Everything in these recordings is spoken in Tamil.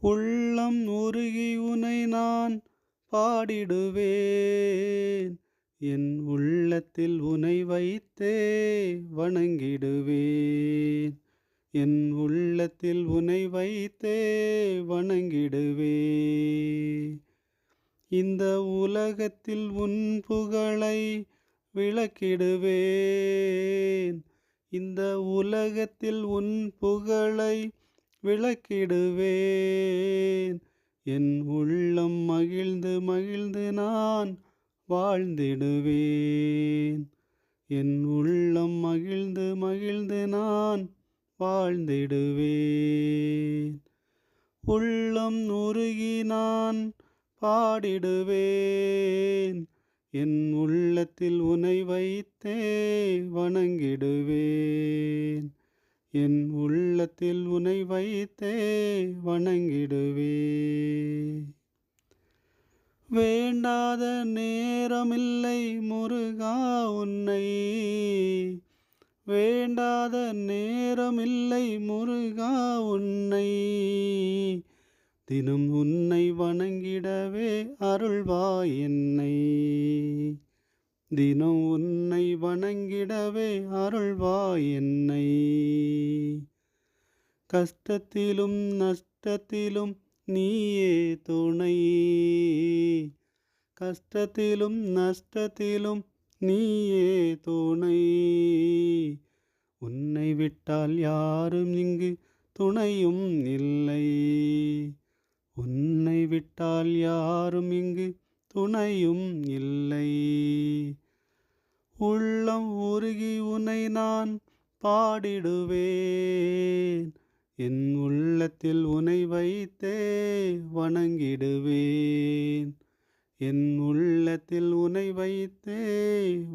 உள்ளம் உருகி உனை நான் பாடிடுவேன். என் உள்ளத்தில் உனை வைத்தே வணங்கிடுவேன். என் உள்ளத்தில் உனை வைத்தே வணங்கிடுவேன். இந்த உலகத்தில் உன் புகழை விளக்கிடுவேன். இந்த உலகத்தில் உன் புகழை விளக்கிடுவேன். என் உள்ளம் மகிழ்ந்து மகிழ்ந்து நான் வாழ்ந்திடுவேன். என் உள்ளம் மகிழ்ந்து மகிழ்ந்து நான் வாழ்ந்திடுவேன். உள்ளம் உருகி நான் பாடிடுவேன். என் உள்ளத்தில் உனை வைத்தே வணங்கிடுவேன். என் உள்ளத்தில் உனை வைத்தே வணங்கிடுவேன். வேண்டாத நேரமில்லை முருகா உன்னை. வேண்டாத நேரமில்லை முருகா உன்னை. தினம் உன்னை வணங்கிடவே அருள்வாய் என்னை. தினம் உன்னை வணங்கிடவே அருள்வாய் என்னை. கஷ்டத்திலும் நஷ்டத்திலும் நீயே துணை. கஷ்டத்திலும் நஷ்டத்திலும் நீயே துணை. உன்னை விட்டால் யாரும் இங்கு துணையும் இல்லை. உன்னை விட்டால் யாரும் இங்கு துணையும் இல்லை. உள்ளம் உருகி உனை நான் பாடிடுவேன். என் உள்ளத்தில் உனை வைத்தே வணங்கிடுவேன். என் உள்ளத்தில் உனை வைத்தே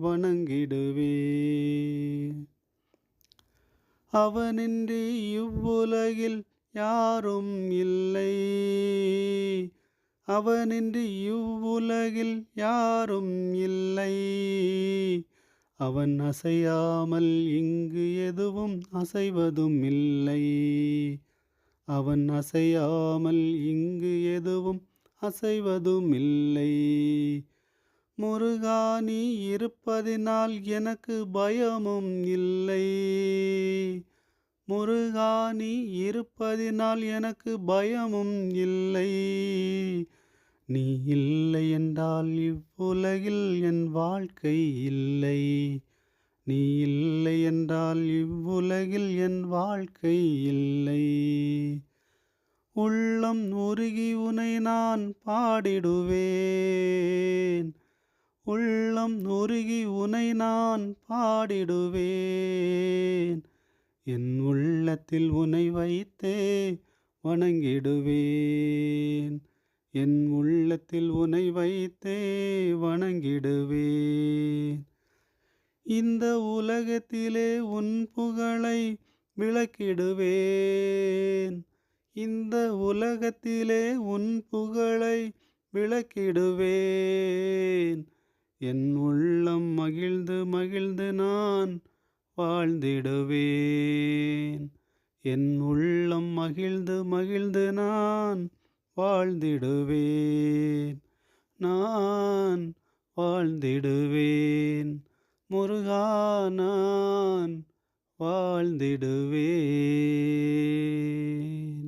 வணங்கிடுவேன். அவனின்றி இவ்வுலகில் யாரும் இல்லை. அவனின்றி இவ்வுலகில் யாரும் இல்லை. அவன் அசையாமல் இங்கு எதுவும் அசைவதும் இல்லை. அவன் அசையாமல் இங்கு எதுவும் அசைவதும் இல்லை. முருகா நீ இருப்பதினால் எனக்கு பயமும் இல்லை. முருகா நீ இருப்பதினால் எனக்கு பயமும் இல்லை. நீ இல்லை என்றால் இவ்வுலகில் என் வாழ்க்கை இல்லை. நீ இல்லை என்றால் இவ்வுலகில் என் வாழ்க்கை இல்லை. உள்ளம் உருகி உனை நான் பாடிடுவேன். உள்ளம் உருகி உனை நான் பாடிடுவேன். என் உள்ளத்தில் உனை வைத்தே வணங்கிடுவேன். என் உள்ளத்தில் உனை வைத்தே வணங்கிடுவேன். இந்த உலகத்திலே உன் புகழை விளக்கிடுவேன். இந்த உலகத்திலே உன் புகழை விளக்கிடுவேன். என் உள்ளம் மகிழ்ந்து மகிழ்ந்து நான் வாழ்ந்திடுவேன். என் உள்ளம் மகிழ்ந்து மகிழ்ந்து நான் வாழ்ந்திடுவேன். நான் வாழ்ந்திடுவேன். முருகா நான் வாழ்ந்திடுவேன்.